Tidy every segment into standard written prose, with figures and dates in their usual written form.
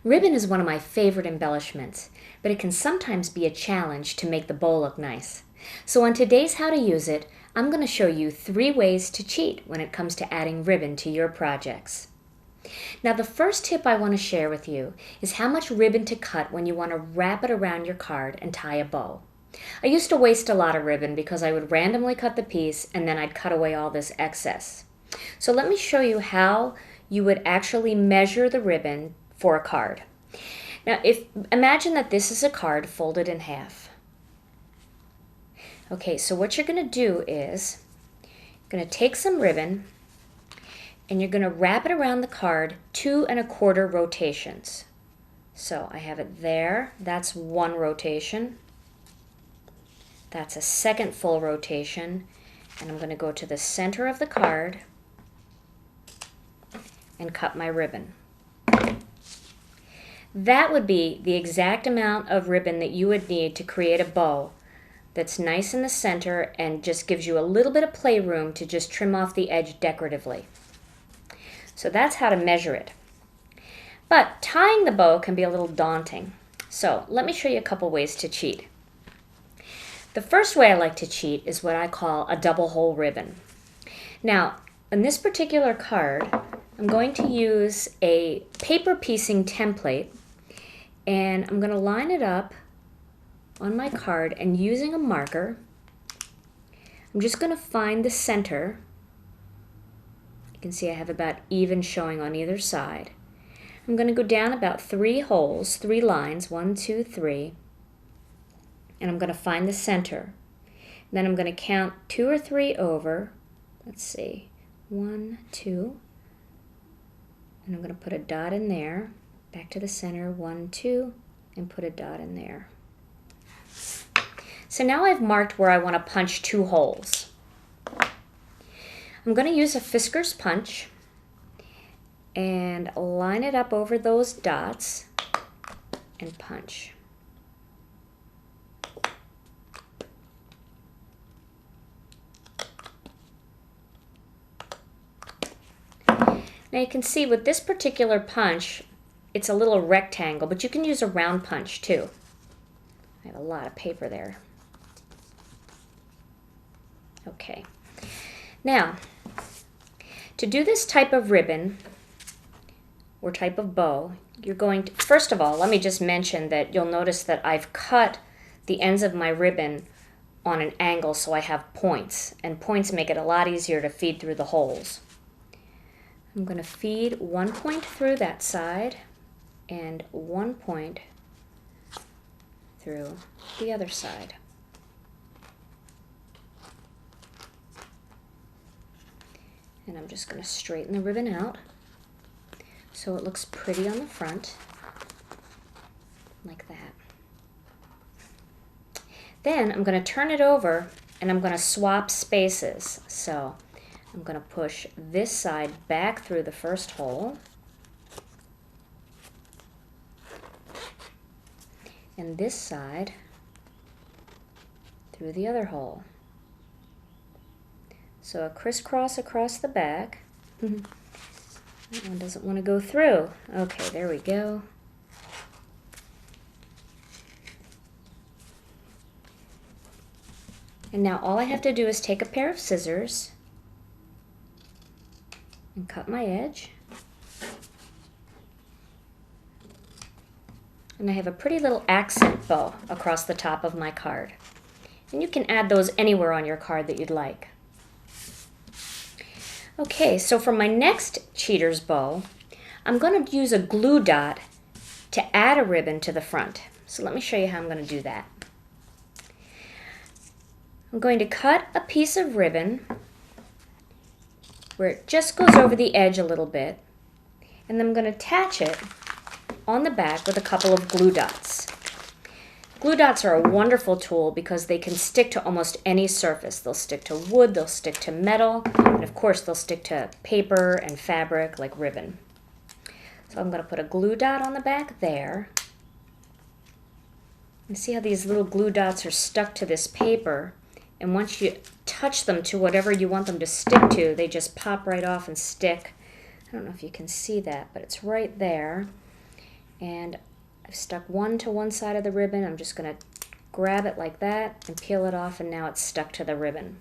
Ribbon is one of my favorite embellishments, but it can sometimes be a challenge to make the bow look nice. So on today's How to Use It, I'm going to show you 3 ways to cheat when it comes to adding ribbon to your projects. Now the first tip I want to share with you is how much ribbon to cut when you want to wrap it around your card and tie a bow. I used to waste a lot of ribbon because I would randomly cut the piece and then I'd cut away all this excess. So let me show you how you would actually measure the ribbon for a card. Now, imagine that this is a card folded in half. Okay, so what you're going to do is you're going to take some ribbon and you're going to wrap it around the card 2 1/4 rotations. So I have it there. That's 1 rotation. That's a second full rotation. And I'm going to go to the center of the card and cut my ribbon. That would be the exact amount of ribbon that you would need to create a bow that's nice in the center and just gives you a little bit of playroom to just trim off the edge decoratively. So that's how to measure it. But tying the bow can be a little daunting. So let me show you a couple ways to cheat. The first way I like to cheat is what I call a double hole ribbon. Now, in this particular card, I'm going to use a paper piecing template and I'm going to line it up on my card, and using a marker, I'm just going to find the center. You can see I have about even showing on either side. I'm going to go down about 3 holes, 3 lines, 1, 2, 3, and I'm going to find the center. Then I'm going to count 2 or 3 over. Let's see, 1, 2, and I'm going to put a dot in there. Back to the center, 1, 2, and put a dot in there. So now I've marked where I want to punch 2 holes. I'm going to use a Fiskars punch and line it up over those dots and punch. Now you can see with this particular punch, it's a little rectangle, but you can use a round punch too. I have a lot of paper there. Okay. Now, to do this type of ribbon or type of bow, you're going to, first of all, let me just mention that you'll notice that I've cut the ends of my ribbon on an angle so I have points, and points make it a lot easier to feed through the holes. I'm going to feed 1 point through that side and 1 point through the other side. And I'm just going to straighten the ribbon out so it looks pretty on the front, like that. Then I'm going to turn it over and I'm going to swap spaces. So I'm going to push this side back through the first hole and this side through the other hole. So a crisscross across the back. That one doesn't want to go through. Okay, there we go. And now all I have to do is take a pair of scissors and cut my edge. And I have a pretty little accent bow across the top of my card. And you can add those anywhere on your card that you'd like. Okay, so for my next cheater's bow, I'm going to use a glue dot to add a ribbon to the front. So let me show you how I'm going to do that. I'm going to cut a piece of ribbon where it just goes over the edge a little bit, and then I'm going to attach it on the back with a couple of glue dots. Glue dots are a wonderful tool because they can stick to almost any surface. They'll stick to wood, they'll stick to metal, and of course they'll stick to paper and fabric like ribbon. So I'm going to put a glue dot on the back there. And see how these little glue dots are stuck to this paper, and once you touch them to whatever you want them to stick to, they just pop right off and stick. I don't know if you can see that, but it's right there. And I've stuck one to one side of the ribbon. I'm just going to grab it like that and peel it off, and now it's stuck to the ribbon.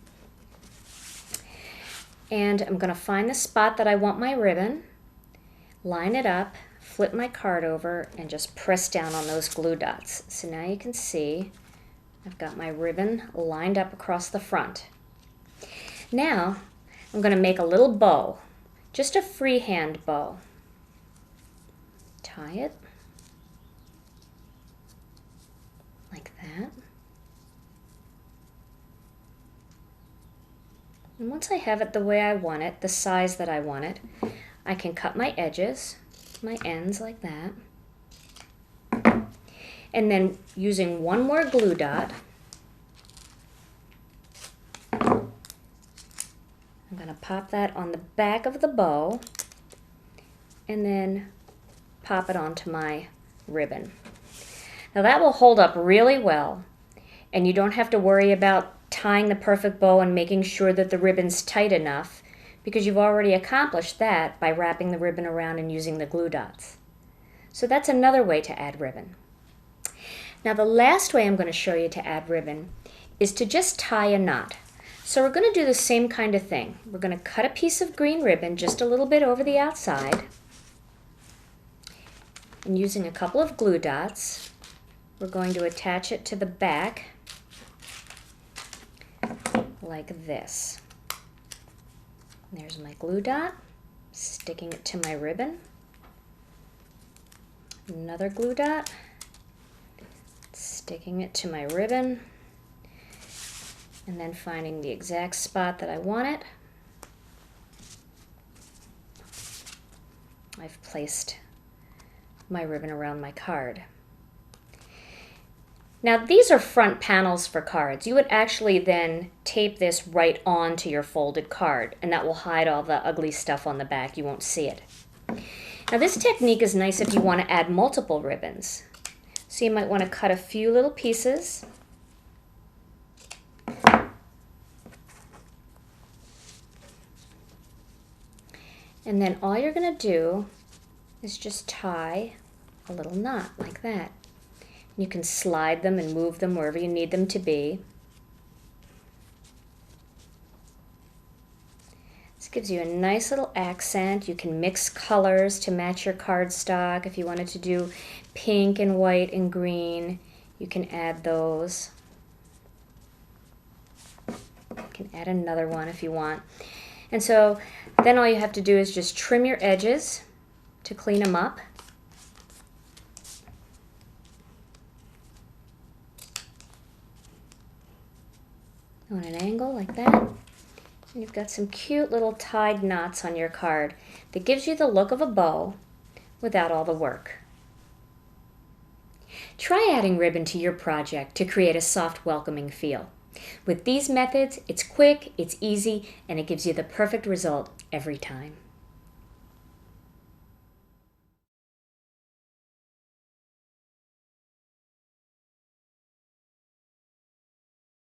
And I'm going to find the spot that I want my ribbon, line it up, flip my card over, and just press down on those glue dots. So now you can see I've got my ribbon lined up across the front. Now I'm going to make a little bow, just a freehand bow. Tie it like that. And once I have it the way I want it, the size that I want it, I can cut my edges, my ends like that. And then using one more glue dot, I'm going to pop that on the back of the bow and then pop it onto my ribbon. Now that will hold up really well, and you don't have to worry about tying the perfect bow and making sure that the ribbon's tight enough, because you've already accomplished that by wrapping the ribbon around and using the glue dots. So that's another way to add ribbon. Now the last way I'm going to show you to add ribbon is to just tie a knot. So we're going to do the same kind of thing. We're going to cut a piece of green ribbon just a little bit over the outside, and using a couple of glue dots, we're going to attach it to the back like this. There's my glue dot, sticking it to my ribbon. Another glue dot, sticking it to my ribbon, and then finding the exact spot that I want it. I've placed my ribbon around my card. Now these are front panels for cards. You would actually then tape this right onto your folded card, and that will hide all the ugly stuff on the back. You won't see it. Now this technique is nice if you want to add multiple ribbons. So you might want to cut a few little pieces. And then all you're going to do is just tie a little knot like that. You can slide them and move them wherever you need them to be. This gives you a nice little accent. You can mix colors to match your cardstock. If you wanted to do pink and white and green, you can add those. You can add another one if you want. And so then all you have to do is just trim your edges to clean them up. On an angle like that. And you've got some cute little tied knots on your card that gives you the look of a bow without all the work. Try adding ribbon to your project to create a soft, welcoming feel. With these methods, it's quick, it's easy, and it gives you the perfect result every time.